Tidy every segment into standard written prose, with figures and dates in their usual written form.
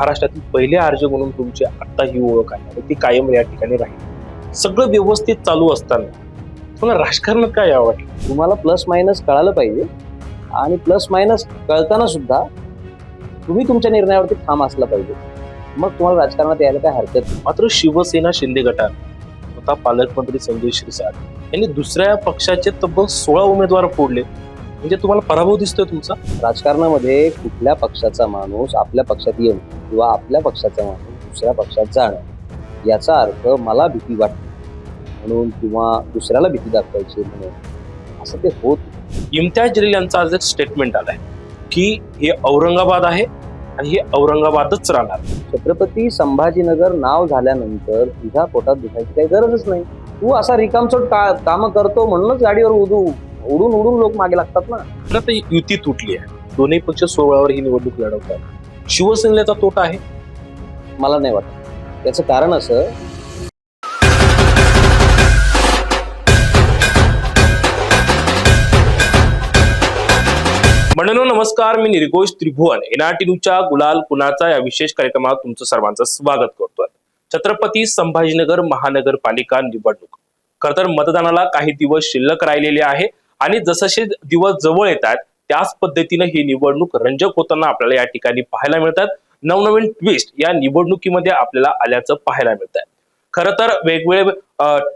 महाराष्ट्रातील पहिले आर्य म्हणून तुमची आता ही ओळख आहे आणि ती कायम या ठिकाणी राहील. सगळं व्यवस्थित चालू असताना तुम्हाला राजकारणात काय आवडलं? तुम्हाला प्लस मायनस कळालं पाहिजे आणि प्लस मायनस कळताना सुद्धा तुम्ही तुमच्या निर्णयावरती ठाम असला पाहिजे, मग तुम्हाला राजकारणात यायला काय हरकत नाही. मात्र शिवसेना शिंदे गटात स्वतः पालकमंत्री संजय शिरसाट यांनी दुसऱ्या पक्षाचे तब्बल 16 उमेदवार फोडले. म्हणजे तुम्हाला पराभव दिसतोय तुमचा. राजकारणामध्ये कुठल्या पक्षाचा माणूस आपल्या पक्षात येणं किंवा आपल्या पक्षाचा माणूस दुसऱ्या पक्षात जाणं याचा अर्थ मला भीती वाटते म्हणून किंवा दुसऱ्याला भीती दाखवायची म्हणून असं ते होत. इम्तियाज जलील यांचा आज एक स्टेटमेंट आलाय की हे औरंगाबाद आहे आणि हे औरंगाबादच राहणार. छत्रपती संभाजीनगर नाव झाल्यानंतर तुझ्या पोटात दुखायची काही गरजच नाही. तू असा रिकामचोट काम करतो म्हणूनच गाडीवर उडून उडून लोक मागे लागतात ना. आता युती तुटली आहे, दोन्ही पक्ष 16वर ही निवडणूक लढवतात. शिवसेनेचा तोटा आहे मला नाही वाटत. याचं कारण असं, मंडळींनो नमस्कार, मी निर्घोष त्रिभुवन एनआरटी न्यूजच्या गुलाल कुणाचा या विशेष कार्यक्रमात तुमचं सर्वांचं स्वागत करतोय. छत्रपती संभाजीनगर महानगरपालिका निवडणूक. खरं तर मतदानाला काही दिवस शिल्लक राहिलेले आहे आणि जससे दिवस जवळ येतात त्याच पद्धतीनं ही निवडणूक रंजक होताना आपल्याला या ठिकाणी पाहायला मिळतात. नवनवीन ट्विस्ट या निवडणुकीमध्ये आपल्याला आल्याचं पाहायला मिळत आहे. खरं तर वेगवेगळे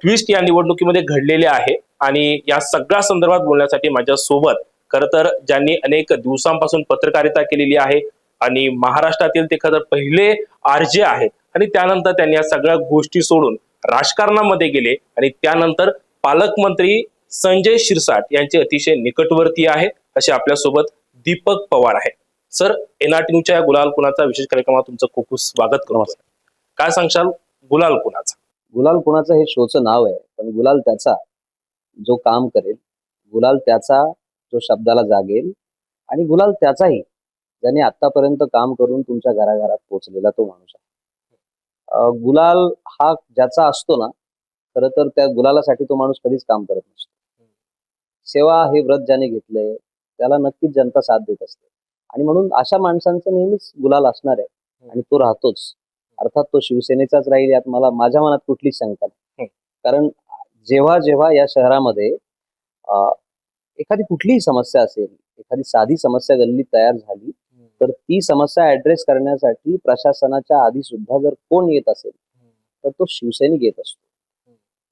ट्विस्ट या निवडणुकीमध्ये घडलेले आहे आणि या सगळ्या संदर्भात बोलण्यासाठी माझ्या सोबत खरं तर ज्यांनी अनेक दिवसांपासून पत्रकारिता केलेली आहे आणि महाराष्ट्रातील ते खरं पहिले आरजे आहेत आणि त्यानंतर त्यांनी या सगळ्या गोष्टी सोडून राजकारणामध्ये गेले आणि त्यानंतर पालकमंत्री संजय शिरसाट यांचे अतिशय निकटवर्ती आहेत असे आपल्यासोबत दीपक पवार आहेत. सर, एनआरटी न्यूजच्या या गुलाल कुणाचा विशेष कार्यक्रमात तुमचं खूप खूप स्वागत करतो. काय सांगशाल गुलाल कुणाचा? गुलाल कुणाचं हे शोचं नाव आहे, पण गुलाल त्याचा जो काम करेल, गुलाल त्याचा जो शब्दाला जागेल आणि गुलाल त्याचाही ज्याने आतापर्यंत काम करून तुमच्या घराघरात पोहोचलेला तो माणूस आहे. गुलाल हा ज्याचा असतो ना, खरं तर त्या गुलालासाठी तो माणूस कधीच काम करत नसतो. सेवा हे व्रत ज्याने घेतलंय त्याला नक्कीच जनता साथ देत असते आणि म्हणून अशा माणसांचं नेहमीच गुलाल असणार आहे आणि तो राहतोच. अर्थात तो शिवसेनेचाच राहील यात माझ्या मनात कुठलीच शंका नाही. कारण जेव्हा जेव्हा या शहरामध्ये एखादी कुठलीही समस्या असेल, एखादी साधी समस्या गल्लीत तयार झाली तर ती समस्या ऍड्रेस करण्यासाठी प्रशासनाच्या आधी सुद्धा जर कोण येत असेल तर तो शिवसैनिक येत असतो.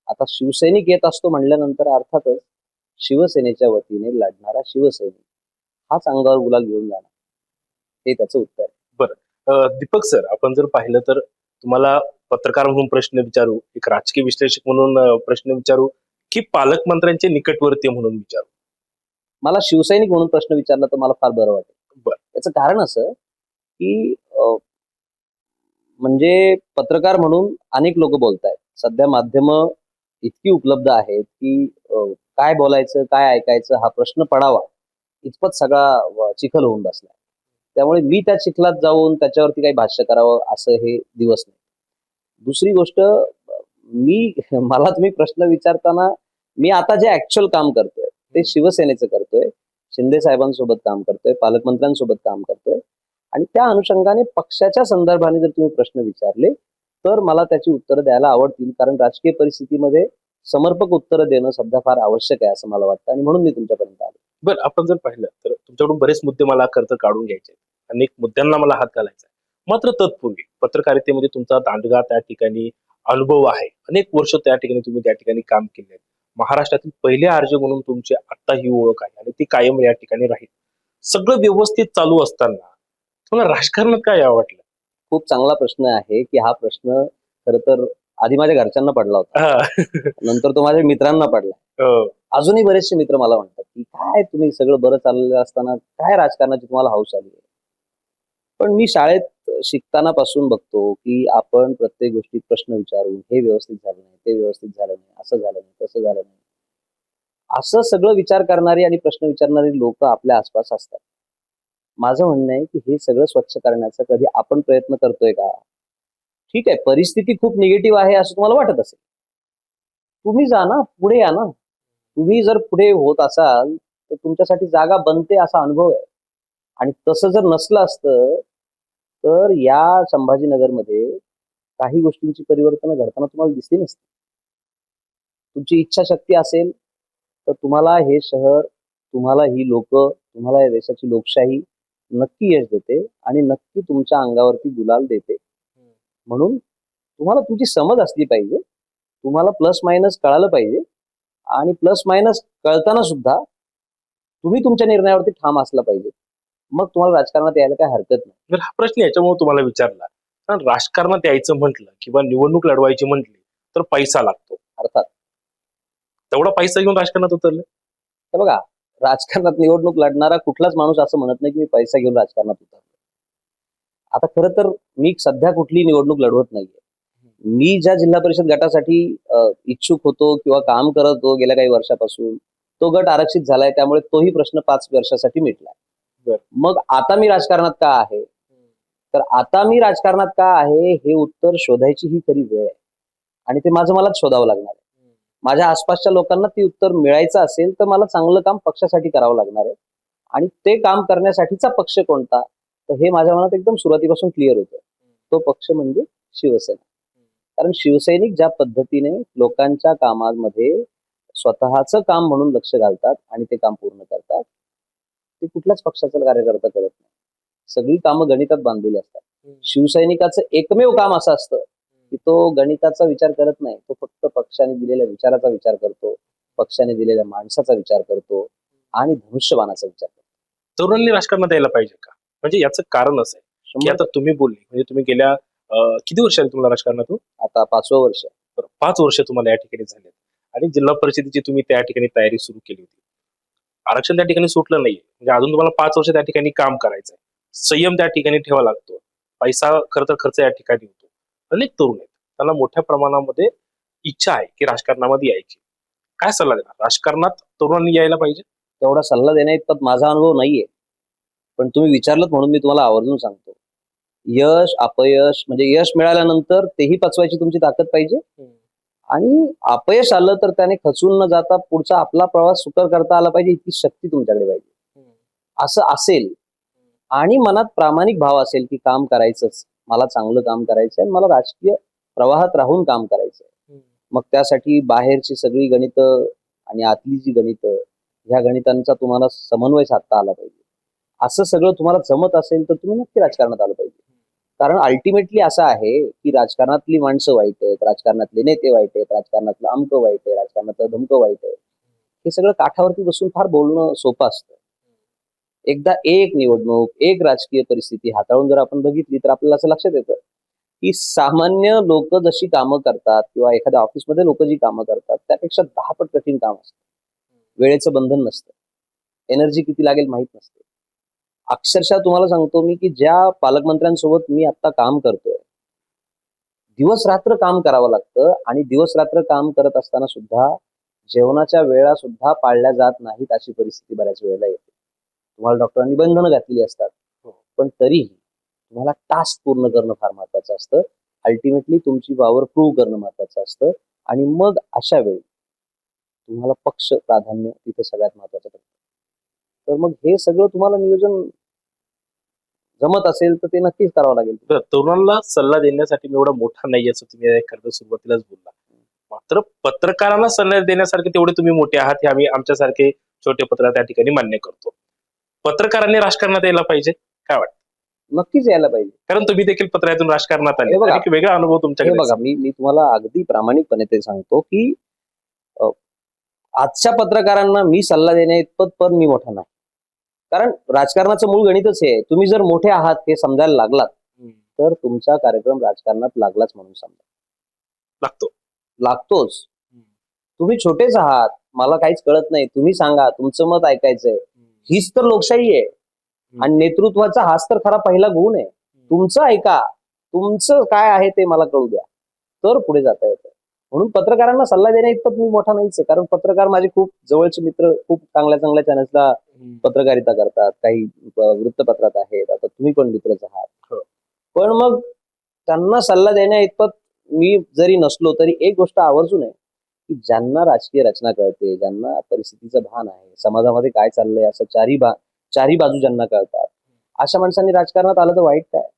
आता शिवसैनिक येत असतो म्हणल्यानंतर अर्थातच शिवसेनेच्या वतीने लढणारा शिवसैनिक हाच अंगावर गुलाल घेऊन जाणार, हे त्याचं उत्तर आहे. बरं दीपक सर, आपण जर पाहिलं तर तुम्हाला पत्रकार म्हणून प्रश्न विचारू, एक राजकीय विश्लेषक म्हणून प्रश्न विचारू की पालकमंत्र्यांचे निकटवर्ती म्हणून विचारू? मला शिवसैनिक म्हणून प्रश्न विचारला तर मला फार बरं वाटेल. याचं कारण असं की म्हणजे पत्रकार म्हणून अनेक लोक बोलतायत. सध्या माध्यमं इतकी उपलब्ध आहेत की काय बोलायचं काय ऐकायचं हा प्रश्न पडावा इतपत सगळा चिखल होऊन बसलाय. त्यामुळे मी त्या चिखलात जाऊन त्याच्यावरती काही भाष्य करावं असं हे दिवस नाही. दुसरी गोष्ट, मला तुम्ही प्रश्न विचारताना मी आता जे ऍक्च्युअल काम करतोय ते शिवसेनेचं करतोय, शिंदे साहेबांसोबत काम करतोय, पालकमंत्र्यांसोबत काम करतोय आणि त्या अनुषंगाने पक्षाच्या संदर्भाने जर तुम्ही प्रश्न विचारले तर मला त्याची उत्तरं द्यायला आवडतील. कारण राजकीय परिस्थितीमध्ये समर्पक उत्तरं देणं सध्या फार आवश्यक आहे असं मला वाटतं आणि म्हणून मी तुमच्यापर्यंत आलो. बरं, आपण जर पाहिलं तर तुमच्याकडून बरेच मुद्दे मला खरं काढून घ्यायचे, अनेक मुद्द्यांना मला हात घालायचा आहे. मात्र तत्पूर्वी पत्रकारितेमध्ये तुमचा दांडगा त्या ठिकाणी अनुभव आहे, अनेक वर्ष त्या ठिकाणी तुम्ही त्या ठिकाणी काम केले. महाराष्ट्रातील पहिले आर्य म्हणून तुमची आता ही ओळख आहे आणि ती कायम या ठिकाणी राहील. सगळं व्यवस्थित चालू असताना तुम्हाला राजकारणात काय आवडलं? खूप चांगला प्रश्न आहे की हा प्रश्न खरं तर आधी माझ्या घरच्यांना पडला होता, नंतर तो माझ्या मित्रांना पडला. अजूनही बरेचसे मित्र मला म्हणतात की काय तुम्ही सगळं बरं चाललेलं असताना काय राजकारणाची तुम्हाला हौस आली आहे. पण मी शाळेत शिकताना पासून बघतो की आपण प्रत्येक गोष्टीत प्रश्न विचारून हे व्यवस्थित झालं नाही, ते व्यवस्थित झालं नाही, असं झालं नाही, तसं झालं नाही, असं सगळं विचार करणारी आणि प्रश्न विचारणारी लोक आपल्या आसपास असतात. माझं म्हणणं आहे की हे सगळं स्वच्छ करण्याचा कधी आपण प्रयत्न करतोय का? ठीक आहे, परिस्थिती खूप निगेटिव्ह आहे असं तुम्हाला वाटत असेल, तुम्ही जा ना, पुढे या ना. तुम्ही जर पुढे होत असाल तर तुमच्यासाठी जागा बनते असा अनुभव आहे. आणि तसं जर नसलं असतं तर या संभाजीनगरमध्ये काही गोष्टींची परिवर्तन घडताना तुम्हाला दिसली नसते. तुमची इच्छाशक्ती असेल तर तुम्हाला हे शहर, तुम्हाला ही लोक, तुम्हाला या देशाची लोकशाही नक्की यश देते आणि नक्की तुमच्या अंगावरती गुलाल देते. म्हणून तुम्हाला तुमची समज असली पाहिजे, तुम्हाला प्लस मायनस कळालं पाहिजे आणि प्लस मायनस कळताना सुद्धा तुम्ही तुमच्या निर्णयावरती ठाम असला पाहिजे. मग तुम्हाला राजकारणात यायला काही हरकत नाही. तर हा प्रश्न याच्यामुळे तुम्हाला विचारला, कारण राजकारणात यायचं म्हटलं किंवा निवडणूक लढवायची म्हटली तर पैसा लागतो. अर्थात तेवढा पैसा घेऊन राजकारणात उतरले. हे बघा, राजकारणात निवडणूक लढणारा कुठलाच माणूस असं म्हणत नाही की मी पैसा घेऊन राजकारणात उतरलो. आता खरं तर मी सध्या कुठली निवडणूक लढवत नाहीये. मी ज्या जिल्हा परिषद गटासाठी इच्छुक होतो किंवा काम करत होतो गेल्या काही वर्षापासून, तो गट आरक्षित झालाय, त्यामुळे तोही प्रश्न 5 वर्षासाठी मिटलाय. बरं. मग आता मी राजकारणात का आहे? तर आता मी राजकारणात का आहे हे उत्तर शोधायची ही खरी वेळ आहे आणि ते माझं मलाच शोधावं लागणार आहे. माझ्या आसपासच्या लोकांना ती उत्तर मिळायचं असेल तर मला चांगलं काम पक्षासाठी करावं लागणार आहे आणि ते काम करण्यासाठीचा पक्ष कोणता, तर हे माझ्या मनात एकदम सुरुवातीपासून क्लिअर होतं. तो पक्ष म्हणजे शिवसेना. कारण शिवसैनिक ज्या पद्धतीने लोकांच्या कामामध्ये स्वतःचं काम म्हणून लक्ष घालतात आणि ते काम पूर्ण करतात, ते कुठल्याच पक्षाचा कार्यकर्ता करत नाही. सगळी कामं गणितात बांधलेली असतात. शिवसैनिकाचं एकमेव काम असं असतं की तो गणिताचा विचार करत नाही, तो फक्त पक्षाने दिलेल्या विचाराचा विचार करतो, पक्षाने दिलेल्या माणसाचा विचार करतो आणि धनुष्यबाणाचा विचार करतो. तरुणांनी राजकारणात यायला पाहिजे का? म्हणजे याचं कारण असं आहे की आता तुम्ही बोलले, म्हणजे तुम्ही गेल्या किती वर्ष आले तुम्हाला राजकारणातून? आता 5वं वर्ष. 5 वर्ष तुम्हाला या ठिकाणी झाले आणि जिल्हा परिषदेची तुम्ही त्या ठिकाणी तयारी सुरू केली होती. आरक्षण त्या ठिकाणी सुटलं नाहीये, म्हणजे अजून तुम्हाला 5 वर्ष त्या ठिकाणी काम करायचंय. संयम त्या ठिकाणी ठेवा लागतो. पैसा खरं तर खर्च या ठिकाणी होतो. अनेक तरुण आहेत, त्यांना मोठ्या प्रमाणामध्ये इच्छा आहे की राजकारणामध्ये यायची. काय सल्ला देणार? राजकारणात तरुणांनी यायला पाहिजे? तेवढा सल्ला देण्याइतपत माझा अनुभव नाहीये, पण तुम्ही विचारलं म्हणून मी तुम्हाला आवर्जून सांगतो. यश, अपयश म्हणजे यश मिळाल्यानंतर तेही पचवायची तुमची ताकद पाहिजे आणि अपयश आलं तर त्याने खचून न जाता पुढचा आपला प्रवास सुकर करता आला पाहिजे, इतकी शक्ती तुमच्याकडे पाहिजे. असं असेल आणि मनात प्रामाणिक भाव असेल की काम करायचंच, मला चांगलं काम करायचंय आणि मला राजकीय प्रवाहात राहून काम करायचंय, मग त्यासाठी बाहेरची सगळी गणितं आणि आतली जी गणितं, ह्या गणितांचा तुम्हाला समन्वय साधता आला पाहिजे. असं सगळं तुम्हाला जमत असेल तर तुम्ही नक्की राजकारणात आलं पाहिजे. कारण अल्टिमेटली असं आहे की राजकारणातली माणसं वाईट आहेत, राजकारणातले नेते वाईट आहेत, राजकारणातलं अमकं वाईट आहे, राजकारणातलं धमकं वाईट आहे, हे सगळं काठावरती बसून फार बोलणं सोपं असतं. एकदा एक निवडणूक, एक राजकीय परिस्थिती हाताळून जर आपण बघितली तर आपल्याला असं लक्षात येतं की सामान्य लोक जशी कामं करतात किंवा एखाद्या ऑफिसमध्ये लोक जी कामं करतात त्यापेक्षा 10 पट कठीण काम असतं. वेळेचं बंधन नसतं, एनर्जी किती लागेल माहित नसते. अक्षरशः तुम्हाला सांगतो मी की ज्या पालकमंत्र्यांसोबत मी आता काम करतोय, दिवस रात्र काम करावं लागतं आणि दिवस रात्र काम करत असताना सुद्धा जेवणाच्या वेळा सुद्धा पाळल्या जात नाहीत, अशी परिस्थिती बऱ्याच वेळेला येते. तुम्हाला डॉक्टरांनी बंधनं घातलेली असतात, पण तरीही तुम्हाला टास्क पूर्ण करणं फार महत्वाचं असतं. अल्टिमेटली तुमची पॉवर प्रूव्ह करणं महत्वाचं असतं आणि मग अशा वेळी तुम्हाला पक्ष प्राधान्य तिथे सगळ्यात महत्वाचं ठरतं. तर मग हे सगळं तुम्हाला नियोजन जमत असेल तर ते नक्कीच करावं लागेल. तर तरुणांना सल्ला देण्यासाठी मी एवढा मोठा नाही असं तुम्ही खरं तर सुरुवातीलाच बोलला. मात्र पत्रकारांना सल्ला देण्यासारखे तेवढे तुम्ही मोठे आहात, हे आम्ही आमच्यासारखे छोटे पत्रकार त्या ठिकाणी मान्य करतो. पत्रकारांनी राजकारणात यायला पाहिजे, काय वाटतं? नक्कीच यायला पाहिजे. कारण तुम्ही देखील पत्रातून राजकारणात आले, हे बघा, एक वेगळा अनुभव हे तुमच्याकडे बघा, असेल. मी तुम्हाला अगदी प्रामाणिकपणे ते सांगतो की आजच्या पत्रकारांना मी सल्ला देण्या इतपत पण मी मोठा नाही. कारण राजकारणाचं मूळ गणितच हे आहे. तुम्ही जर मोठे आहात हे समजायला लागलात तर तुमचा कार्यक्रम राजकारणात लागलाच म्हणून समजा. लागतो. लागतोच. तुम्ही छोटेच आहात, मला काहीच कळत नाही, तुम्ही सांगा, तुमचं मत ऐकायचंय, हीच तर लोकशाही आहे. आणि नेतृत्वाचा हाच तर खरा पहिला गुण आहे. तुमचं ऐका, तुमचं काय आहे ते मला कळू द्या, तर पुढे जाता येतं. म्हणून पत्रकारांना सल्ला देण्या इतपत मी मोठा नाहीच आहे. कारण पत्रकार माझे खूप जवळचे मित्र खूप चांगल्या चांगल्या चॅनल्सला पत्रकारिता करतात, काही वृत्तपत्रात आहेत, आता तुम्ही पण मित्रच आहात. पण मग त्यांना सल्ला देण्या इतपत मी जरी नसलो तरी एक गोष्ट आवर्जून आहे की ज्यांना राजकीय रचना कळते, ज्यांना परिस्थितीचं भान आहे, समाजामध्ये काय चाललंय असं चारी बाजू ज्यांना कळतात, अशा माणसांनी राजकारणात आलं तर वाईट काय?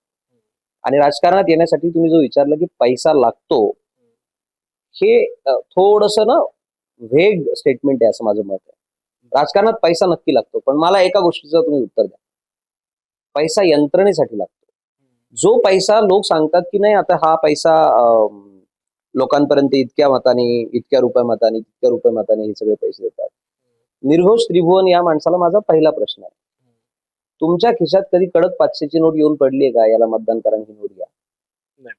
आणि राजकारणात येण्यासाठी तुम्ही जो विचारलं की पैसा लागतो, हे थोडस ना व्हेग स्टेटमेंट आहे असं माझं मत आहे. राजकारणात पैसा नक्की लागतो, पण मला एका गोष्टीचं तुम्ही उत्तर द्या. पैसा यंत्रणेसाठी लागतो. जो पैसा लोक सांगतात की नाही आता हा पैसा लोकांपर्यंत इतक्या मताने, इतक्या रुपये मताने, तितक्या रुपये मताने हे सगळे पैसे देतात. निर्घोष त्रिभुवन या माणसाला माझा पहिला प्रश्न आहे, तुमच्या खिशात कधी कडक 500ची नोट येऊन पडली आहे का? याला मतदान करा, ही नोट घ्या. नाही.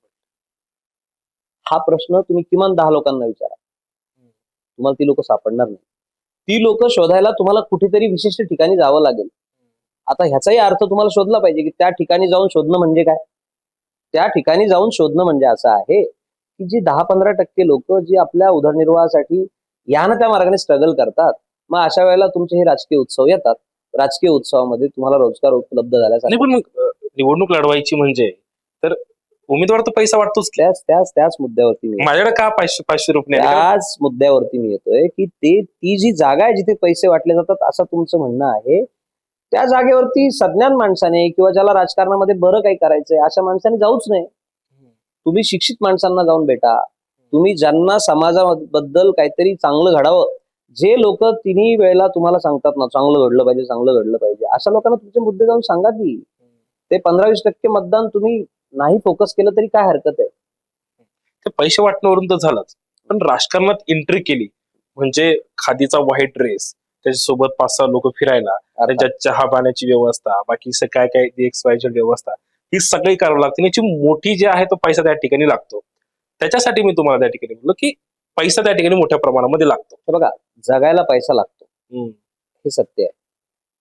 हा प्रश्न तुम्ही किमान 10 लोकांना विचारा, तुम्हाला ती लोक सापडणार नाही. ती लोक शोधायला तुम्हाला कुठेतरी विशिष्ट ठिकाणी जावं लागेल. आता ह्याचाही अर्थ तुम्हाला शोधला पाहिजे की त्या ठिकाणी जाऊन शोधणं म्हणजे काय. त्या ठिकाणी जाऊन शोधणं म्हणजे असं आहे की जी 10-15% लोक जी आपल्या उदरनिर्वाहासाठी या ना त्या मार्गाने स्ट्रगल करतात, मग अशा वेळेला तुमचे हे राजकीय उत्सव येतात. राजकीय उत्सवामध्ये तुम्हाला रोजगार उपलब्ध नाही, झाल्यासाठी पण मग निवडणूक लढवायची म्हणजे तर उमेदवार तर पैसा वाटतोच की. त्याच मुद्द्यावरती मी माझ्याकडे का 500 रुपये नाही? त्याच मुद्द्यावरती मी येतोय की ती जी जागा आहे जिथे पैसे वाटले जातात असं तुमचं म्हणणं आहे. त्या जागेवरती सज्ञान माणसाने किंवा ज्याला राजकारणामध्ये बरं काही करायचंय अशा माणसाने जाऊच नाही. तुम्ही शिक्षित माणसांना जाऊन भेटा. तुम्ही ज्यांना समाजाबद्दल काहीतरी चांगलं घडावं, जे लोक तिन्ही वेळेला तुम्हाला सांगतात ना चांगलं घडलं पाहिजे, चांगलं घडलं पाहिजे, अशा लोकांना तुमचे मुद्दे जाऊन सांगा की. ते 15-20% मतदान तुम्ही नाही फोकस केलं तरी काय हरकत आहे. ते पैसे वाटण्यावरून तर झालंच, पण राजकारणात एंट्री केली म्हणजे खादीचा व्हाईट ड्रेस, त्याच्यासोबत 5-6 लोक फिरायला, त्यांच्या चहा पाण्याची व्यवस्था, बाकी काय काय XYZ व्यवस्था, ही सगळी करावी लागते. याची मोठी जी आहे तो पैसा त्या ठिकाणी लागतो. त्याच्यासाठी मी तुम्हाला त्या ठिकाणी बोललो की पैसा त्या ठिकाणी मोठ्या प्रमाणामध्ये लागतो. हे बघा, जगायला पैसा लागतो, हम्म. हे सत्य आहे.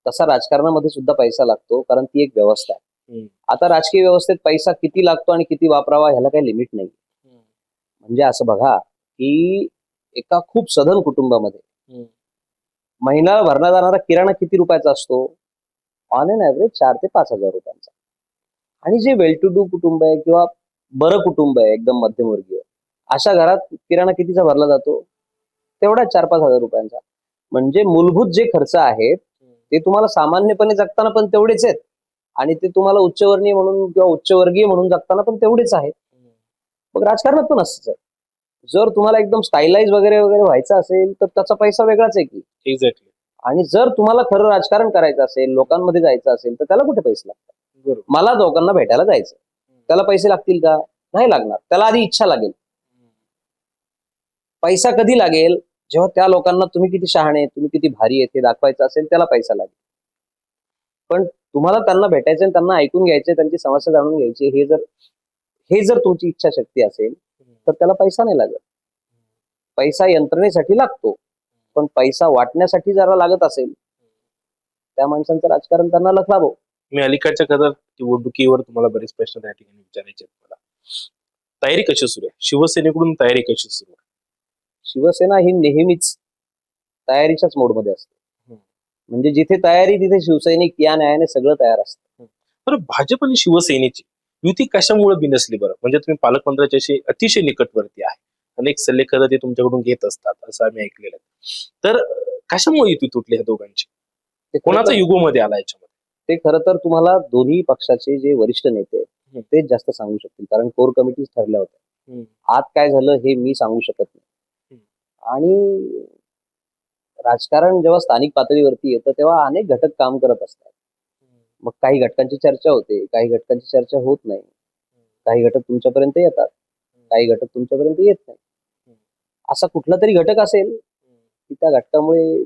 तसा राजकारणामध्ये सुद्धा पैसा लागतो, कारण ती एक व्यवस्था आहे. आता राजकीय व्यवस्थेत पैसा किती लागतो आणि किती वापरावा ह्याला काही लिमिट नाही. म्हणजे असं बघा की एका खूप सधन कुटुंबामध्ये महिन्याला भरला जाणारा किराणा किती रुपयाचा असतो? ऑन एन ऍव्हरेज 4,000 ते 5,000 रुपयांचा. आणि जे वेल टू डू कुटुंब आहे किंवा बरं कुटुंब आहे एकदम मध्यमवर्गीय, अशा घरात किराणा कितीचा भरला जातो? तेवढा 4-5 हजार रुपयांचा. म्हणजे मूलभूत जे खर्च आहेत ते तुम्हाला सामान्यपणे जगताना पण तेवढेच आहेत, आणि ते तुम्हाला उच्चवर्णीय म्हणून किंवा उच्चवर्गीय म्हणून जगताना पण तेवढेच आहेत. मग राजकारणात पण असंच आहे. जर तुम्हाला एकदम स्टाईलाइज वगैरे वगैरे व्हायचं असेल तर त्याचा पैसा वेगळाच आहे की. एक्झॅक्टली. आणि जर तुम्हाला खरं राजकारण करायचं असेल, लोकांमध्ये जायचं असेल, तर त्याला कुठे पैसे लागतात? बरोबर. मला लोकांना भेटायला जायचं, त्याला पैसे लागतील का? नाही लागणार. त्याला आधी इच्छा लागेल. पैसा कधी लागेल? जेव्हा त्या लोकांना तुम्ही किती शहाणे, तुम्ही किती भारी आहे ते दाखवायचं असेल, त्याला पैसा लागेल. पण तुम्हाला त्यांना भेटायचं, त्यांना ऐकून घ्यायचे, त्यांची समस्या जाणून घ्यायची, हे जर तुमची इच्छाशक्ती असेल तर त्याला पैसा नाही लागत. पैसा यंत्रणेसाठी लागतो, पण पैसा वाटण्यासाठी जरा लागत असेल, त्या माणसांचं राजकारण त्यांना लखलाभो. मी अलीकडच्या कदर निवडणुकीवर तुम्हाला बरेच प्रश्न त्या ठिकाणी विचारायचे आहेत मला. तयारी कशी सुरू आहे? शिवसेनेकडून तयारी कशी सुरू आहे? शिवसेना ही नेहमीच तयारीच्याच मोडमध्ये असते. म्हणजे जिथे तयारी तिथे शिवसैनिक या न्यायाने सगळं तयार असतं. बरं, भाजप आणि शिवसेनेची युती कशामुळे बिनसली बरं? म्हणजे तुम्ही पालकमंत्र्याच्याशी अतिशय निकटवर्ती आहे, अनेक सल्ले खरं ते तुमच्याकडून घेत असतात असं आम्ही ऐकलेलं आहे. तर कशामुळे युती तुटली ह्या दोघांची? कोणाचा युगोमध्ये आला याच्यामध्ये? ते खरं तर तुम्हाला दोन्ही पक्षाचे जे वरिष्ठ नेते आहेत तेच जास्त सांगू शकतील, कारण कोर कमिटीज ठरल्या होत्या. आत काय झालं हे मी सांगू शकत नाही. आणि राजकारण जेव्हा स्थानिक पातळीवरती येतं तेव्हा अनेक घटक काम करत असतात. मग काही घटकांची चर्चा होते, काही घटकांची चर्चा होत नाही. काही घटक तुमच्यापर्यंत येतात, काही घटक तुमच्यापर्यंत येत नाही. असा कुठला तरी घटक असेल की त्या घटकामुळे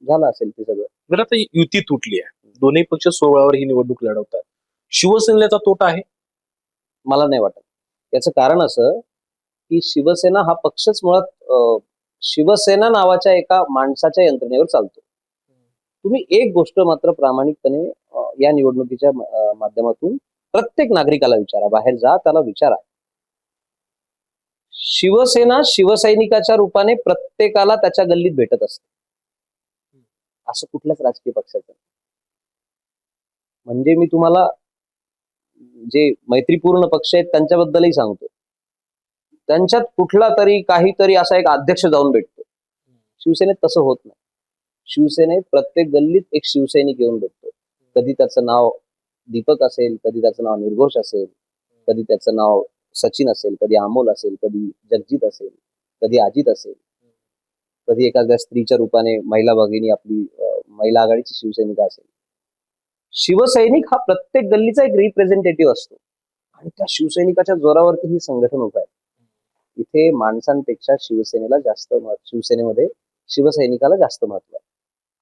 झालं असेल ते सगळं. बरं, आता युती तुटली आहे, दोन्ही पक्ष सोहळ्यावर ही निवडणूक लढवतात, शिवसेनेचा तोटा आहे? मला नाही वाटत. याचं कारण असं की शिवसेना हा पक्षच मुळात शिवसेना नावाच्या एका माणसाच्या यंत्रणेवर चालतो. तुम्ही एक गोष्ट मात्र प्रामाणिकपणे या निवडणुकीच्या माध्यमातून प्रत्येक नागरिकाला विचारा, बाहेर जा त्याला विचारा. शिवसेना शिवसैनिकाच्या रूपाने प्रत्येकाला त्याच्या गल्लीत भेटत असते, असं कुठल्याच राजकीय पक्षाचं. म्हणजे मी तुम्हाला जे मैत्रीपूर्ण पक्ष आहेत त्यांच्याबद्दलही सांगतो, त्यांच्यात कुठला तरी काहीतरी असा एक अध्यक्ष जाऊन भेटतो. शिवसेनेत तसं होत नाही. शिवसेनेत प्रत्येक गल्लीत एक शिवसैनिक येऊन भेटतो. कधी त्याचं नाव दीपक असेल, कधी त्याचं नाव निर्घोष असेल, कधी त्याचं नाव सचिन असेल, कधी अमोल असेल, कधी जगजित असेल, कधी अजित असेल, कधी एखाद्या स्त्रीच्या रूपाने महिला भगिनी आपली महिला आघाडीची शिवसैनिका असेल. शिवसैनिक हा प्रत्येक गल्लीचा एक रिप्रेझेंटेटिव्ह असतो आणि त्या शिवसैनिकाच्या जोरावरती ही संघटन उभं आहे. इथे माणसांपेक्षा शिवसेनेला जास्त शिवसेनेमध्ये शिवसैनिकाला जास्त महत्व आहे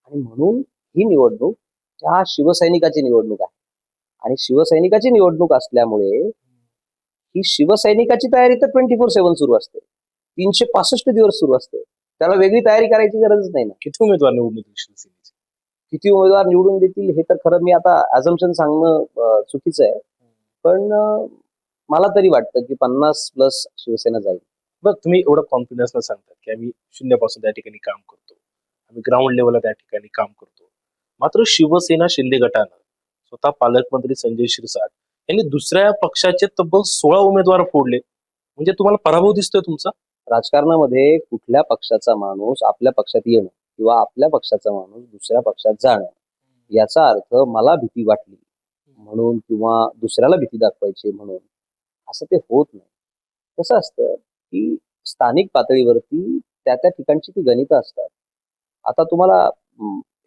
आणि म्हणून ही निवडणूक त्या शिवसैनिकाची निवडणूक आहे आणि शिवसैनिकाची निवडणूक असल्यामुळे ही शिवसैनिकाची तयारी तर 24/7 सुरू असते, 365 दिवस सुरू असते. त्याला वेगळी तयारी करायची गरजच नाही ना. किती उमेदवार निवडून येतील शिवसेनेचे? किती उमेदवार निवडून देतील हे तर खरं मी आता अझम्पशन सांगणं चुकीचं आहे, पण मला तरी वाटतं की 50+ शिवसेना जाईल. बघ, तुम्ही एवढं कॉन्फिडन्सनं सांगतात की आम्ही शून्यापासून त्या ठिकाणी काम करतो, आम्ही ग्राउंड लेवलला त्या ठिकाणी काम करतो. मात्र शिवसेना शिंदे गटानं स्वतः पालकमंत्री संजय शिरसाट यांनी दुसऱ्या पक्षाचे तब्बल 16 उमेदवार फोडले. म्हणजे तुम्हाला पराभव दिसतोय तुमचा? राजकारणामध्ये कुठल्या पक्षाचा माणूस आपल्या पक्षात येणं किंवा आपल्या पक्षाचा माणूस दुसऱ्या पक्षात जाणं याचा अर्थ मला भीती वाटली म्हणून किंवा दुसऱ्याला भीती दाखवायची म्हणून असं ते होत नाही. कसं असतं की स्थानिक पातळीवरती त्या त्या ठिकाणची ती गणितं असतात. आता तुम्हाला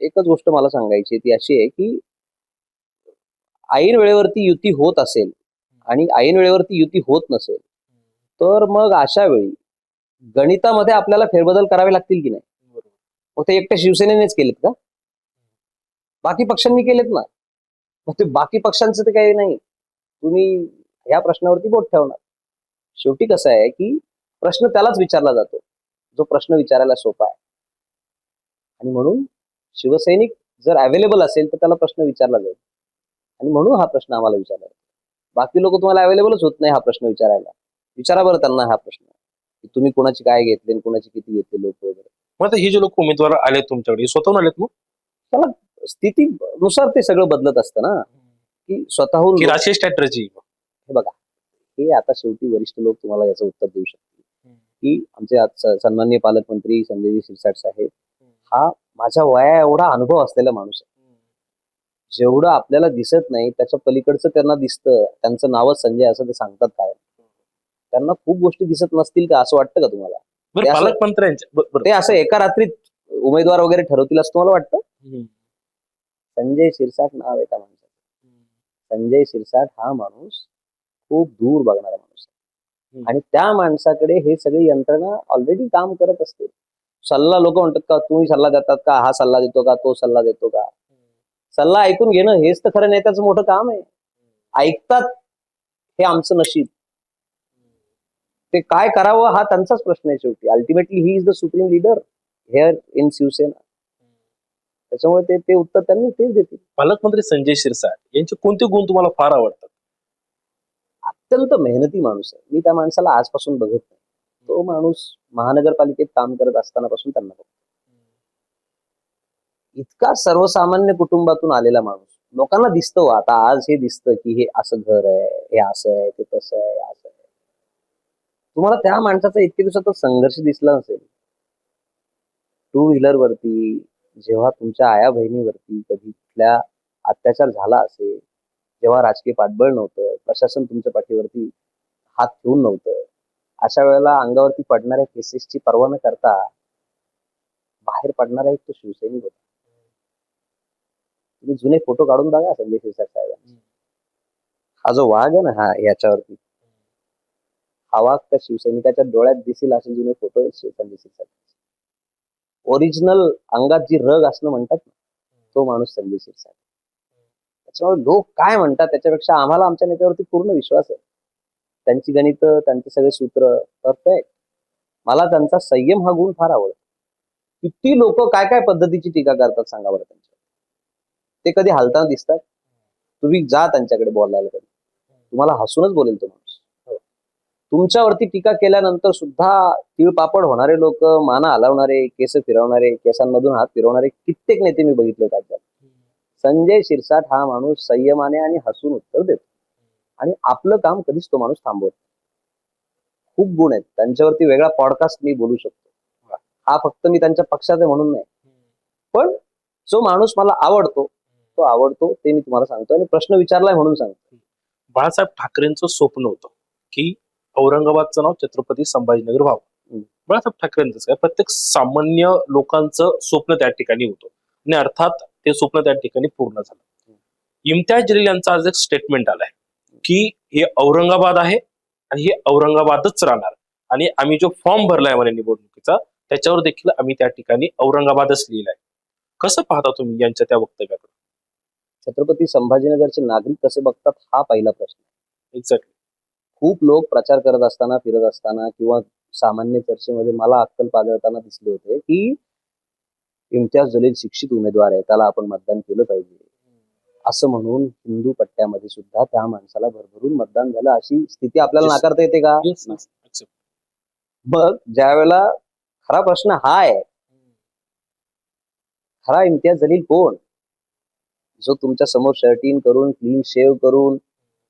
एकच गोष्ट मला सांगायची ती अशी आहे की ऐन वेळेवरती युती होत असेल आणि ऐन वेळेवरती युती होत नसेल तर मग अशा वेळी गणितामध्ये आपल्याला फेरबदल करावे लागतील की नाही. मग ते एकट्या शिवसेनेनेच केलेत का? बाकी पक्षांनी केलेत ना. मग ते बाकी पक्षांचं ते काही नाही. तुम्ही या प्रश्नावरती बोट ठेवणार. शेवटी कसं आहे की प्रश्न त्यालाच विचारला जातो जो प्रश्न विचारायला सोपा आहे आणि म्हणून शिवसैनिक जर अवेलेबल असेल तर त्याला प्रश्न विचारला जाईल आणि म्हणून हा प्रश्न आम्हाला विचारला जातो. बाकी लोक तुम्हाला अवेलेबलच होत नाही हा प्रश्न विचारायला. विचारा बरं त्यांना हा प्रश्न की तुम्ही कोणाची काय घेतले कोणाची किती घेतले लोक वगैरे. मग आता हे जे लोक उमेदवार आले तुमच्याकडे स्वतःहून आलेत मग? त्याला स्थितीनुसार ते सगळं बदलत असतं ना की स्वतःहून की राजकीय स्ट्रॅटर्जी? हे बघा, हे आता शेवटी वरिष्ठ लोक तुम्हाला याचं उत्तर देऊ शकतील की आमचे आज सन्माननीय पालकमंत्री संजय शिरसाट साहेब हा माझ्या वया एवढा अनुभव असलेला माणूस आहे. जेवढं आपल्याला दिसत नाही त्याच्या पलीकडचं त्यांना दिसतं. त्यांचं नावच संजय असं ते सांगतात काय. त्यांना खूप गोष्टी दिसत नसतील का असं वाटतं का तुम्हाला? बरं, पालकमंत्र्यांच्या ते असं एका रात्रीत उमेदवार वगैरे ठरवतील असं तुम्हाला वाटतं? संजय शिरसाट नाव आहे त्या माणसाचं. संजय शिरसाट हा माणूस खूप दूर बघणारा माणूस आहे आणि त्या माणसाकडे हे सगळी यंत्रणा ऑलरेडी काम करत असते. सल्ला लोक म्हणतात का तुम्ही सल्ला देतात का, हा सल्ला देतो का, तो सल्ला देतो का. सल्ला ऐकून घेणं हेच तर खरं नेत्याचं मोठं काम आहे. ऐकतात हे आमचं नशीब. ते काय करावं हा त्यांचाच प्रश्न आहे शेवटी. Ultimately he is the supreme leader hair in Shiv Sena. त्याच्यामुळे ते उत्तर त्यांनी तेच देतील. पालकमंत्री संजय शिरसाट यांचे कोणते गुण तुम्हाला फार आवडतात? अत्यंत मेहनती माणूस आहे. मी त्या माणसाला आजपासून बघत नाही. तो माणूस महानगरपालिकेत काम करत असताना पासून त्यांना बघतो. इतका सर्वसामान्य कुटुंबातून आलेला माणूस. लोकांना दिसतो आता आज हे दिसतं की हे असं घर आहे, हे असं आहे, ते तसं आहे, असं आहे. तुम्हाला त्या माणसाचा इतके दिवसाचा संघर्ष दिसला नसेल. 2 व्हीलर वरती जेव्हा तुमच्या आया बहिणीवरती कधी कुठल्या अत्याचार झाला असेल, जेव्हा राजकीय पाठबळ नव्हतं, प्रशासन तुमच्या पाठीवरती हात ठेवून नव्हतं, अशा वेळेला अंगावरती पडणाऱ्या केसेसची पर्वा न करता बाहेर पडणारा एक तो शिवसैनिक होता. तुम्ही जुने फोटो काढून बघा संजय शिरसाट साहेबांचे. हा जो वाघ आहे ना हा याच्यावरती हा वाघ त्या शिवसैनिकाच्या डोळ्यात दिसेल असे जुने फोटो आहेत संजय शिरसाट. ओरिजिनल अंगात जी रग असणं म्हणतात ना तो माणूस संजय शिरसाट. त्याच्यामुळे लोक काय म्हणतात त्याच्यापेक्षा आम्हाला आमच्या नेत्यावरती पूर्ण विश्वास आहे. त्यांची गणितं त्यांचे सगळे सूत्र परफेक्ट. मला त्यांचा संयम हा गुण फार आवडतो. किती लोक काय काय पद्धतीची टीका करतात सांगा बरं त्यांच्यावर. ते कधी हालताना दिसतात? तुम्ही जा त्यांच्याकडे बोलायला कधी तुम्हाला हसूनच बोलेल तो माणूस. तुमच्यावरती टीका केल्यानंतर सुद्धा तिळपापड होणारे लोक, माना हलवणारे, केस फिरवणारे, केसांमधून हात फिरवणारे कित्येक नेते मी बघितले राज्यात. संजय शिरसाट हा माणूस संयमाने आणि हसून उत्तर देतो आणि आपलं काम कधीच तो माणूस थांबवत. खूप गुण आहेत त्यांच्यावरती. वेगळा पॉडकास्ट मी बोलू शकतो. हा फक्त मी त्यांच्या पक्षात आहे म्हणून नाही, पण जो माणूस मला आवडतो तो आवडतो ते मी तुम्हाला सांगतो आणि प्रश्न विचारलाय म्हणून सांगतो. बाळासाहेब ठाकरेंचं स्वप्न होतं की औरंगाबादचं नाव छत्रपती संभाजीनगर व्हावं. बाळासाहेब ठाकरेंचंच काय, प्रत्येक सामान्य लोकांचं स्वप्न त्या ठिकाणी होतं आणि अर्थात ते स्वप्न त्या ठिकाणी पूर्ण झालं. इम्तियाज जलील यांचा आज एक स्टेटमेंट आलाय की हे औरंगाबाद आहे आणि हे औरंगाबादच राहणार आणि आम्ही जो फॉर्म भरलाय म्हणे निवडणुकीचा त्याच्यावर देखील आम्ही त्या ठिकाणी औरंगाबादच लिहिलाय. कसं पाहता तुम्ही यांच्या त्या वक्तव्याकडे? छत्रपती संभाजीनगरचे नागरिक कसे बघतात हा पहिला प्रश्न. एक्झॅक्टली. खूप लोक प्रचार करत असताना, फिरत असताना किंवा सामान्य चर्चेमध्ये मला अक्कल पाजळताना दिसले होते की इम्तियाज जलील शिक्षित उमेदवार आहे, त्याला आपण मतदान केलं पाहिजे असं म्हणून हिंदू पट्ट्यामध्ये सुद्धा त्या माणसाला भरभरून मतदान झालं. अशी स्थिती आपल्याला Yes. नाकारता येते का? Yes, yes, accept. मग ज्या वेळेला खरा प्रश्न हा आहे, खरा इम्तियाज जलील कोण? जो तुमच्या समोर शर्टिंग करून, क्लीन शेव करून,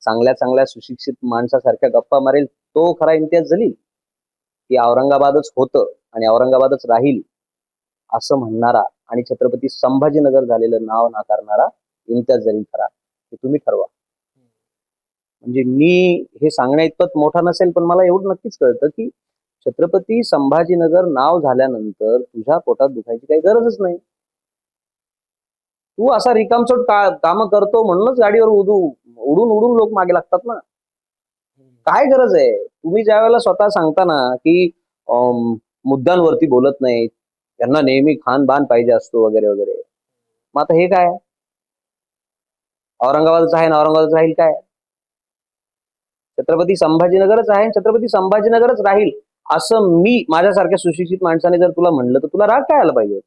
चांगल्या चांगल्या सुशिक्षित माणसासारख्या गप्पा मारेल, तो खरा इम्तियाज जलील? की औरंगाबादच होतं आणि औरंगाबादच राहील असं म्हणणारा आणि छत्रपती संभाजीनगर झालेलं नाव नाकारणारा इम्तियाज जलील खरा? हे तुम्ही ठरवा. म्हणजे मी हे सांगण्या इतपत मोठा नसेल, पण मला एवढं नक्कीच कळतं की छत्रपती संभाजीनगर नाव झाल्यानंतर तुझ्या पोटात दुखायची काही गरजच नाही. तू असा रिकामचोट काम करतो म्हणूनच गाडीवर उडून उडून लोक मागे लागतात ना. काय गरज आहे? तुम्ही ज्या वेळेला स्वतः सांगता ना की मुद्द्यांवरती बोलत नाही, त्यांना नेहमी खान बान पाहिजे असतो वगैरे वगैरे, मग आता हे काय? औरंगाबादच आहे ना औरंगाबादच राहील काय? छत्रपती संभाजीनगरच आहे, छत्रपती संभाजीनगरच राहील असं मी माझ्यासारख्या सुशिक्षित माणसाने जर तुला म्हणलं तर तुला राग काय आला पाहिजे?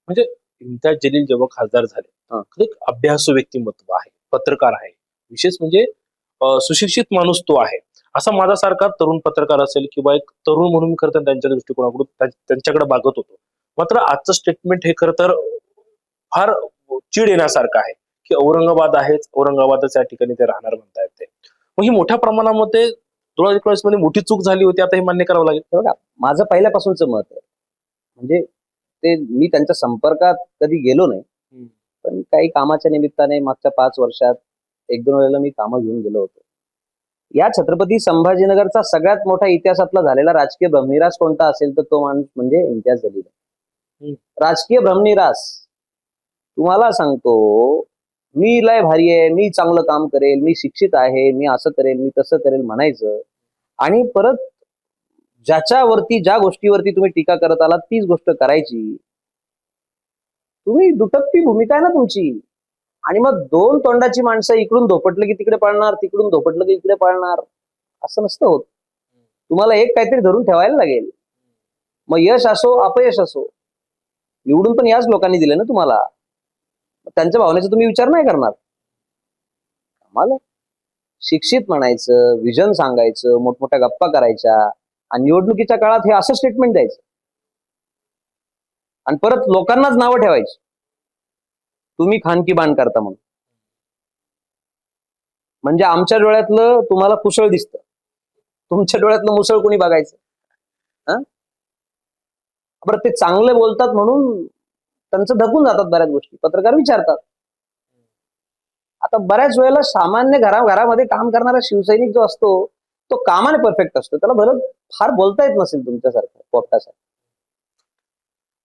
म्हणजे इम्तियाज जलील जेव्हा खासदार झाले, तर एक अभ्यासू व्यक्तिमत्व आहे, पत्रकार आहे, विशेष म्हणजे सुशिक्षित माणूस तो आहे. असा माझ्यासारखा तरुण पत्रकार असेल किंवा एक तरुण म्हणून मी खरं तर त्यांच्या दृष्टिकोनाकडून त्यांच्याकडे बघत होतो. मात्र आजचं स्टेटमेंट हे खरं तर फार चीड येण्यासारखं आहे की औरंगाबाद आहेच, औरंगाबादच या ठिकाणी ते राहणार म्हणतायत ते. मग ही मोठ्या प्रमाणामध्ये 2019 मध्ये मोठी चूक झाली होती, आता हे मान्य करावं लागेल. हे बघा, माझं पहिल्यापासूनच मत आहे, म्हणजे ते मी त्यांच्या संपर्कात कधी गेलो नाही, पण काही कामाच्या निमित्ताने मागच्या 5 वर्षात 1-2 वेळेला मी कामं घेऊन गेलो होतो. या छत्रपती संभाजीनगरचा सगळ्यात मोठा इतिहासातला झालेला राजकीय भ्रमनिरास कोणता असेल तर तो माणूस म्हणजे इम्तियाज जलील आहे. राजकीय भ्रमनिरास. तुम्हाला सांगतो, मी लय भारी आहे, मी चांगलं काम करेल, मी शिक्षित आहे, मी असं करेल, मी तसं करेल म्हणायचं आणि परत ज्या गोष्टीवरती तुम्ही टीका करत आलात तीच गोष्ट करायची. तुम्ही दुटप्पी भूमिका आहे ना तुमची. आणि मग 2 तोंडाची माणसं इकडून धोपटलं की तिकडे पळणार, तिकडून धोपटलं की इकडे पळणार, असं नसतं होत. तुम्हाला एक काहीतरी धरून ठेवायला लागेल. मग यश असो अपयश असो, निवडून पण याच लोकांनी दिले ना तुम्हाला. त्यांच्या भावनेचा तुम्ही विचार नाही करणार. आम्हाला शिक्षित म्हणायचं, विजन सांगायचं, मोठमोठ्या गप्पा करायच्या आणि निवडणुकीच्या काळात हे असं स्टेटमेंट द्यायचं आणि परत लोकांनाच नावं ठेवायची, तुम्ही खानकी बाण करता म्हणून. म्हणजे आमच्या डोळ्यातलं तुम्हाला कुसळ दिसतं, तुमच्या डोळ्यातलं मुसळ कोणी बघायचं? बरं, ते चांगले बोलतात म्हणून त्यांचं ढकून जातात बऱ्याच गोष्टी, पत्रकार विचारतात. आता बऱ्याच वेळेला सामान्य घरामध्ये काम करणारा शिवसैनिक जो असतो तो कामाने परफेक्ट असतो, त्याला भलं फार बोलता येत नसेल तुमच्यासारखं पोपटासारखं.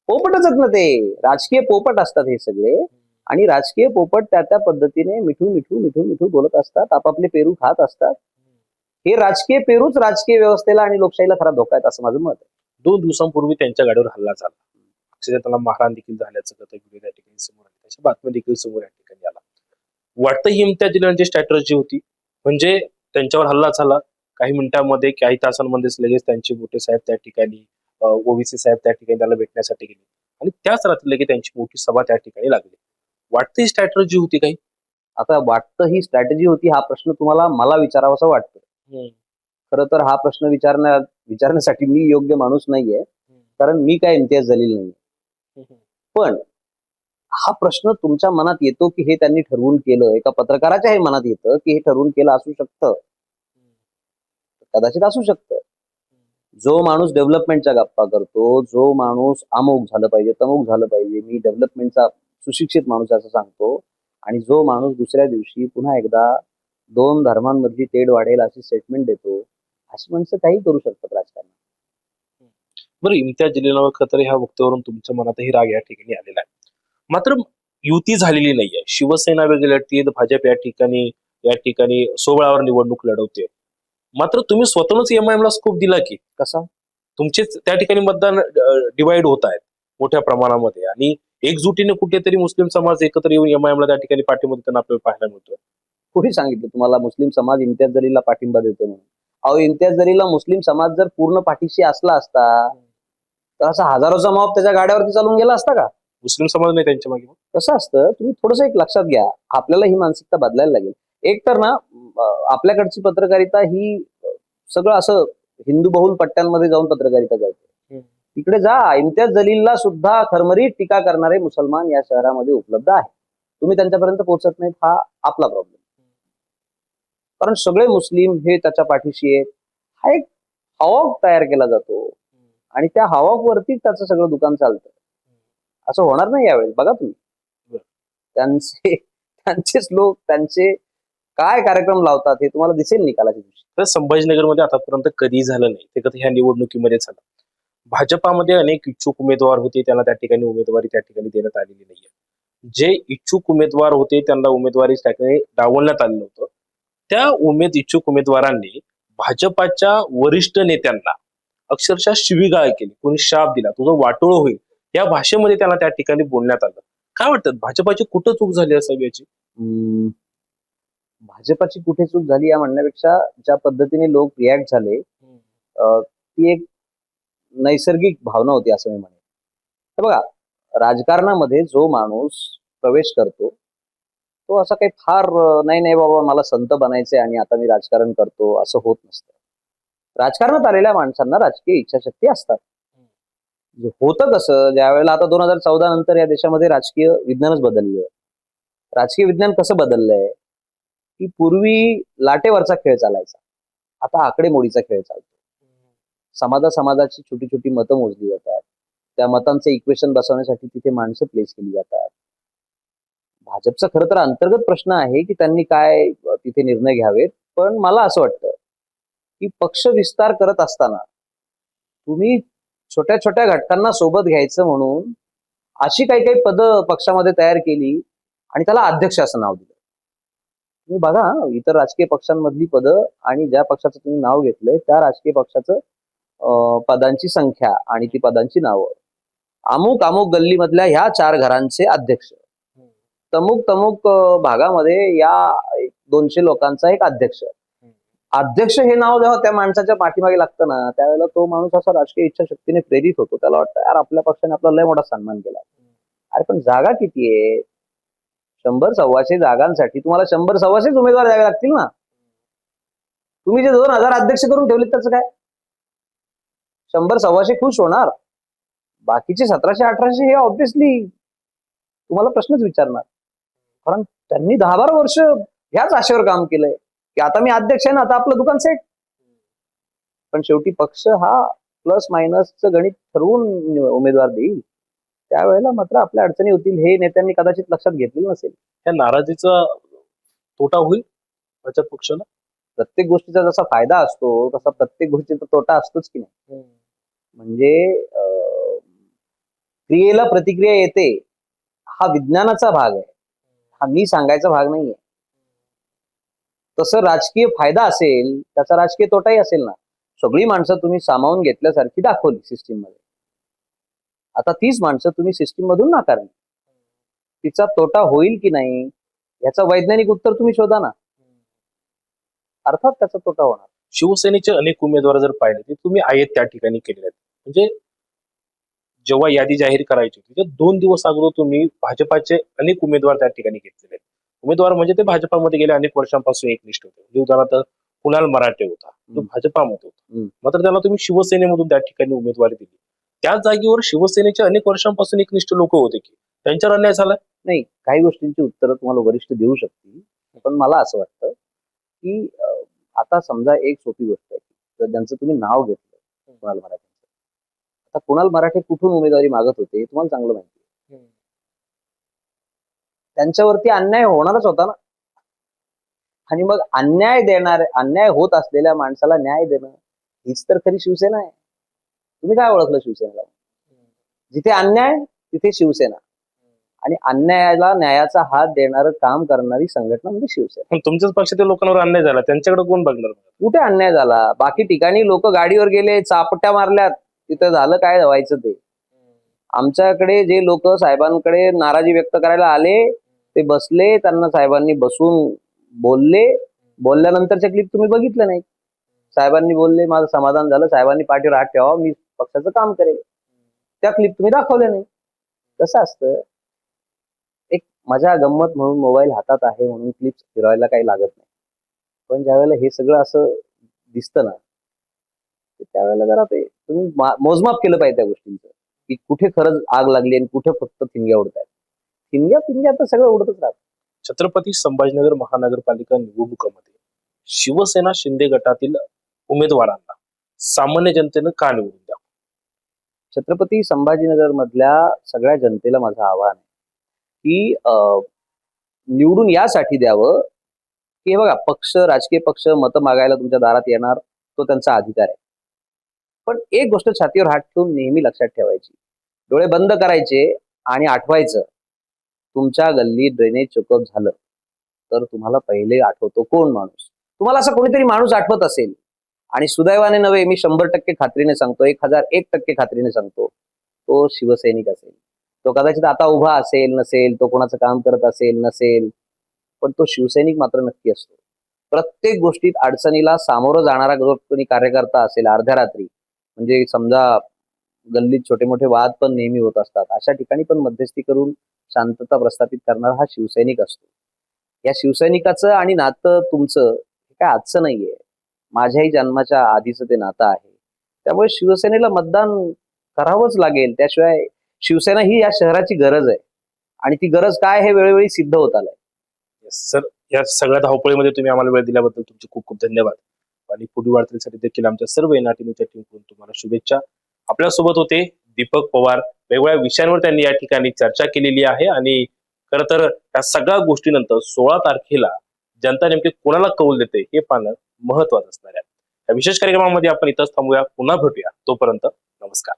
पोपटच आहेत ना ते, राजकीय पोपट असतात हे सगळे. आणि राजकीय पोपट त्या पद्धतीने मिठू मिठू मिठू मिठू बोलत असतात, आपापले पेरू खात असतात. हे राजकीय पेरूच राजकीय व्यवस्थेला आणि लोकशाहीला खरा धोका आहेत असं माझं मत आहे. 2 दिवसांपूर्वी त्यांच्या गाडीवर हल्ला झाला, अक्षरशः त्यांना मारहाण देखील झाल्याचं व्हिडिओ त्या ठिकाणी समोर आली, त्याच्या बातम्या देखील समोर या ठिकाणी आला. वाटतं ही इम्तियाज जलीलांची स्ट्रॅटर्जी होती, म्हणजे त्यांच्यावर हल्ला झाला, काही मिनिटांमध्ये काही तासांमध्येच लगेच त्यांचे मोठे साहेब त्या ठिकाणी ओबीसी साहेब त्या ठिकाणी त्याला भेटण्यासाठी गेले आणि त्याच रात्री लगेच त्यांची मोठी सभा त्या ठिकाणी लागली. वाटतं ही स्ट्रॅटर्जी होती काही? आता वाटतं ही स्ट्रॅटेजी होती हा प्रश्न तुम्हाला मला विचारावासा वाटतं. खरं तर हा प्रश्न विचारण्यासाठी मी योग्य माणूस नाहीये, कारण मी काय इम्तियाज जलील नाहीये. पण हा प्रश्न तुमच्या मनात येतो की हे त्यांनी ठरवून केलं, एका पत्रकाराच्या हे मनात येतं की हे ठरवून केलं असू शकतं, कदाचित असू शकतं. जो माणूस डेव्हलपमेंटच्या गप्पा करतो, जो माणूस अमुक झालं पाहिजे तमुक झालं पाहिजे, मी डेव्हलपमेंटचा सुशिक्षित माणूस असं सांगतो, आणि जो माणूस दुसऱ्या दिवशी पुन्हा एकदा दोन धर्मांमधली तेढ वाढेल अशी स्टेटमेंट देतो. अशी माणसं काही करू शकतात राजकारणात. बरं, इम्तियाज जलील खतर ह्या वक्तव्यावरून तुमच्या मनातही राग या ठिकाणी आलेला आहे. मात्र युती झालेली नाहीये. शिवसेना वेगळी लढतीये, भाजप या ठिकाणी सोबळावर निवडणूक लढवते. मात्र तुम्ही स्वतःच एमआयएम ला स्कोप दिला की कसा? तुमचेच त्या ठिकाणी मतदान डिवाइड होत आहेत मोठ्या प्रमाणामध्ये आणि एकजुटीने कुठेतरी मुस्लिम समाज एकत्र येऊन एमआयएम ला त्या ठिकाणी पाठिंबा देताना आपल्याला पाहायला मिळतोय. कोणी सांगितलं तुम्हाला मुस्लिम समाज इम्तियाज जलीलला पाठिंबा देतो म्हणून? अहो, इम्तियाज जलीलला मुस्लिम समाज जर पूर्ण पाठीशी असला असता तर असा हजारोचा मॉब त्याच्या गाड्यावरती चालून गेला असता का? मुस्लिम समाज नाही त्यांच्या मागे. कसं असतं, तुम्ही थोडंसं एक लक्षात घ्या. आपल्याला ही मानसिकता बदलायला लागेल. एक तर ना आपल्याकडची पत्रकारिता ही सगळं असं हिंदू बहुल पट्ट्यांमध्ये जाऊन पत्रकारिता करते. तिकडे जा, इम्तियाज जलीलला सुद्धा खरमरीत टीका करणारे मुसलमान या शहरामध्ये उपलब्ध आहेत. तुम्ही त्यांच्यापर्यंत पोहोचत नाहीत, हा आपला प्रॉब्लेम. कारण सगळे मुस्लिम हे त्याच्या पाठीशी आहेत. हा एक हवाक तयार केला जातो आणि त्या हवाकवरतीच त्याचं सगळं दुकान चालतं. असं होणार नाही यावेळेस. बघा तुम्ही त्यांचेच लोक त्यांचे काय कार्यक्रम लावतात हे तुम्हाला दिसेल निकालाच्या दिवशी. तर संभाजीनगरमध्ये आतापर्यंत कधी झालं नाही ते कधी ह्या निवडणुकीमध्ये झालं. भाजपामध्ये अनेक इच्छुक उमेदवार होते, त्यांना त्या ठिकाणी उमेदवारी त्या ठिकाणी देण्यात आलेली नाहीये. जे इच्छुक उमेदवार होते त्यांना उमेदवारी त्या ठिकाणी डावलण्यात आलेलं होतं. त्या इच्छुक उमेदवारांनी भाजपाच्या वरिष्ठ नेत्यांना अक्षरशः शिवीगाळ केली, कोणी शाप दिला, तुझं वाटोळ होईल या भाषेमध्ये त्यांना त्या ठिकाणी बोलण्यात आलं. काय वाटतं भाजपाची कुठं चूक झाली असावी याची? भाजपाची कुठे चूक झाली या म्हणण्यापेक्षा ज्या पद्धतीने लोक रिॲक्ट झाले ती एक नैसर्गिक भावना होती असं मी म्हणेन. तर बघा, राजकारणामध्ये जो माणूस प्रवेश करतो तो असा काही फार नाही नाही बाबा मला संत बनायचंय आणि आता मी राजकारण करतो असं होत नसतं. राजकारणात आलेल्या माणसांना राजकीय इच्छाशक्ती असतात. होतं कसं, ज्या वेळेला आता 2014 नंतर या देशामध्ये राजकीय विज्ञानच बदललं. राजकीय विज्ञान कसं बदललंय की पूर्वी लाटेवरचा खेळ चालायचा, आता आकडेमोडीचा खेळ चालतो. समाजाची छोटी छोटी मतं मोजली जातात. त्या मतांचं इक्वेशन बसवण्यासाठी तिथे माणसं प्लेस केली जातात. भाजपचा खरं तर अंतर्गत प्रश्न आहे की त्यांनी काय तिथे निर्णय घ्यावेत. पण मला असं वाटतं की पक्ष विस्तार करत असताना तुम्ही छोट्या छोट्या घटकांना सोबत घ्यायचं म्हणून अशी काही काही पदं पक्षामध्ये तयार केली आणि त्याला अध्यक्ष असं नाव दिलं. तुम्ही बघा इतर राजकीय पक्षांमधली पदं आणि ज्या पक्षाचं तुम्ही नाव घेतलंय त्या राजकीय पक्षाचं पदांची संख्या आणि ती पदांची नावं. अमुक अमुक गल्लीमधल्या ह्या 4 घरांचे अध्यक्ष, तमुक तमुक भागामध्ये या 200 लोकांचा एक अध्यक्ष. अध्यक्ष हे नाव जेव्हा त्या माणसाच्या पाठीमागे लागतं ना त्यावेळेला तो माणूस असा राजकीय इच्छाशक्तीने प्रेरित होतो. त्याला वाटतं यार आपल्या पक्षाने आपला लय मोठा सन्मान केला. अरे पण जागा किती आहे? 100-125 जागांसाठी तुम्हाला 100-125 उमेदवार द्यावे लागतील ना. तुम्ही जे 2000 अध्यक्ष करून ठेवले त्याचं काय? 100-125 खुश होणार, बाकीचे 1700-1800 हे ऑब्व्हियसली तुम्हाला प्रश्नच विचारणार. कारण त्यांनी 10-12 वर्ष ह्याच आशेवर काम केलंय की आता मी अध्यक्ष आहे ना आता आपलं दुकान सेट. पण शेवटी पक्ष हा प्लस मायनसचं गणित ठरवून उमेदवार देईल. त्यावेळेला मात्र आपल्या अडचणी होतील हे नेत्यांनी कदाचित लक्षात घेतलेलं नसेल. त्या नाराजीचा तोटा होईल भाजप पक्षाला. प्रत्येक गोष्टीचा जसा फायदा असतो तसा प्रत्येक गोष्टीचा तोटा असतोच की नाही. म्हणजे क्रियेला प्रतिक्रिया येते हा विज्ञानाचा भाग आहे, हा मी सांगायचा भाग नाहीये. तसं राजकीय फायदा असेल त्याचा राजकीय तोटाही असेल ना. सगळी माणसं तुम्ही सामावून घेतल्यासारखी दाखवली सिस्टीम मध्ये, आता तीच माणसं तुम्ही सिस्टीम मधून नाकारली. तिचा तोटा होईल की नाही याचं वैज्ञानिक उत्तर तुम्ही शोधा ना. अर्थात त्याचा तोटा होणार. शिवसेनेचे अनेक उमेदवार जर पाहिले ते तुम्ही आहेत त्या ठिकाणी केलेले आहेत. म्हणजे जेव्हा यादी जाहीर करायची होती 2 दिवस अगोदर तुम्ही भाजपाचे अनेक उमेदवार त्या ठिकाणी घेतलेले आहेत. उमेदवार म्हणजे ते भाजपामध्ये गेल्या अनेक वर्षांपासून एकनिष्ठ होते. म्हणजे उदाहरणार्थ कुणाल मराठे होता, तो भाजपामध्ये होता, मात्र त्याला तुम्ही शिवसेनेमधून त्या ठिकाणी उमेदवारी दिली. त्याच जागेवर शिवसेनेचे अनेक वर्षांपासून एकनिष्ठ लोक होते की त्यांच्यावर अन्याय झाला नाही. काही गोष्टींची उत्तरं तुम्हाला वरिष्ठ देऊ शकतील, पण मला असं वाटतं की आता समजा एक सोपी गोष्ट आहे तर ज्यांचं तुम्ही नाव घेतलं कुणाल मराठे, आता कुणाल मराठे कुठून उमेदवारी मागत होते तुम्हाला चांगलं माहिती आहे. त्यांच्यावरती अन्याय होणारच होता ना. आणि मग अन्याय होत असलेल्या माणसाला न्याय देणं हीच तर खरी शिवसेना आहे. तुम्ही काय ओळखलं शिवसेनेला? जिथे अन्याय तिथे शिवसेना, आणि अन्यायाला न्यायाचा हात देणारं काम करणारी संघटना म्हणजे शिवसेना. पण तुमच्याच पक्षातील लोकांवर अन्याय झाला, त्यांच्याकडे कोण बघणार? कुठे अन्याय झाला? बाकी ठिकाणी लोक गाडीवर गेले, चापट्या मारल्यात, तिथं झालं काय व्हायचं ते. आमच्याकडे जे लोक साहेबांकडे नाराजी व्यक्त करायला आले ते बसले, त्यांना साहेबांनी बसून बोलले. बोलल्यानंतरच्या क्लिप तुम्ही बघितलं नाही. साहेबांनी बोलले, माझं समाधान झालं, साहेबांनी पाठीवर हात ठेवा, मी पक्षाचं काम करेल. त्या क्लिप तुम्ही दाखवल्या नाही. कसं असतं, एक मजा गंमत म्हणून मोबाईल हातात आहे म्हणून क्लिप्स फिरवायला काही लागत नाही. पण ज्यावेळेला हे सगळं असं दिसतं ना, त्यावेळेला जरा ते तुम्ही मोजमाप केलं पाहिजे त्या गोष्टींचं, की कुठे खरंच आग लागली आणि कुठे फक्त ठिणग्या उडत आहेत. ठिणग्या तर सगळं उडतच राहतं. छत्रपती संभाजीनगर महानगरपालिका निवडणुकामध्ये शिवसेना शिंदे गटातील उमेदवारांना सामान्य जनतेनं का निवडून द्यावं? छत्रपती संभाजीनगर मधल्या सगळ्या जनतेला माझं आव्हान आहे की निवडून यासाठी द्यावं की हे बघा, राजकीय पक्ष मतं मागायला तुमच्या दारात येणार, तो त्यांचा अधिकार आहे. पण एक गोष्ट छातीवर हात ठेवून नेहमी लक्षात ठेवायची, डोळे बंद करायचे आणि आठवायचं, तुमच्या गल्लीत ड्रेनेज चोकअप झालं तर तुम्हाला पहिले आठवतो कोण माणूस? तुम्हाला असं कोणीतरी माणूस आठवत असेल, आणि सुदैवाने नव्हे, मी 100% खात्रीने सांगतो, 1001% खात्रीने सांगतो, तो शिवसैनिक असेल. तो कदाचित आता उभा असेल नसेल, तो कोणाचं काम करत असेल नसेल, पण तो शिवसैनिक मात्र नक्की असतो. प्रत्येक गोष्टीत अडचणीला सामोरं जाणारा जो कोणी कार्यकर्ता असेल, अर्ध्या रात्री म्हणजे समजा गल्लीत छोटे मोठे वाद पण नेहमी होत असतात, अशा ठिकाणी पण मध्यस्थी करून शांतता प्रस्थापित करणारा हा शिवसैनिक असतो. या शिवसैनिकाचं आणि नातं तुमचं हे काय आजचं नाहीये, माझ्याही जन्माच्या आधीचं ते नातं आहे. त्यामुळे शिवसेनेला मतदान करावंच लागेल, त्याशिवाय शिवसेना ही या शहराची गरज आहे, आणि ती गरज काय हे वेळोवेळी सिद्ध होत आलंय. सर, या सगळ्या धावपळीमध्ये तुम्ही आम्हाला वेळ दिल्याबद्दल तुमचे खूप खूप धन्यवाद. आणि पुढील वाटचालीसाठी देखील आमच्या सर्व एनआरटीच्या टीमकडून तुम्हाला शुभेच्छा. आपल्यासोबत होते दीपक पवार. वेगवेगळ्या विषयांवर त्यांनी या ठिकाणी चर्चा केलेली आहे, आणि खरं तर या सगळ्या गोष्टीनंतर 16 तारखेला जनता नेमके कोणाला कौल देते हे पाहणं महत्वाचं असणार आहे. या विशेष कार्यक्रमामध्ये आपण इथंच थांबूया. पुन्हा भेटूया. तोपर्यंत नमस्कार.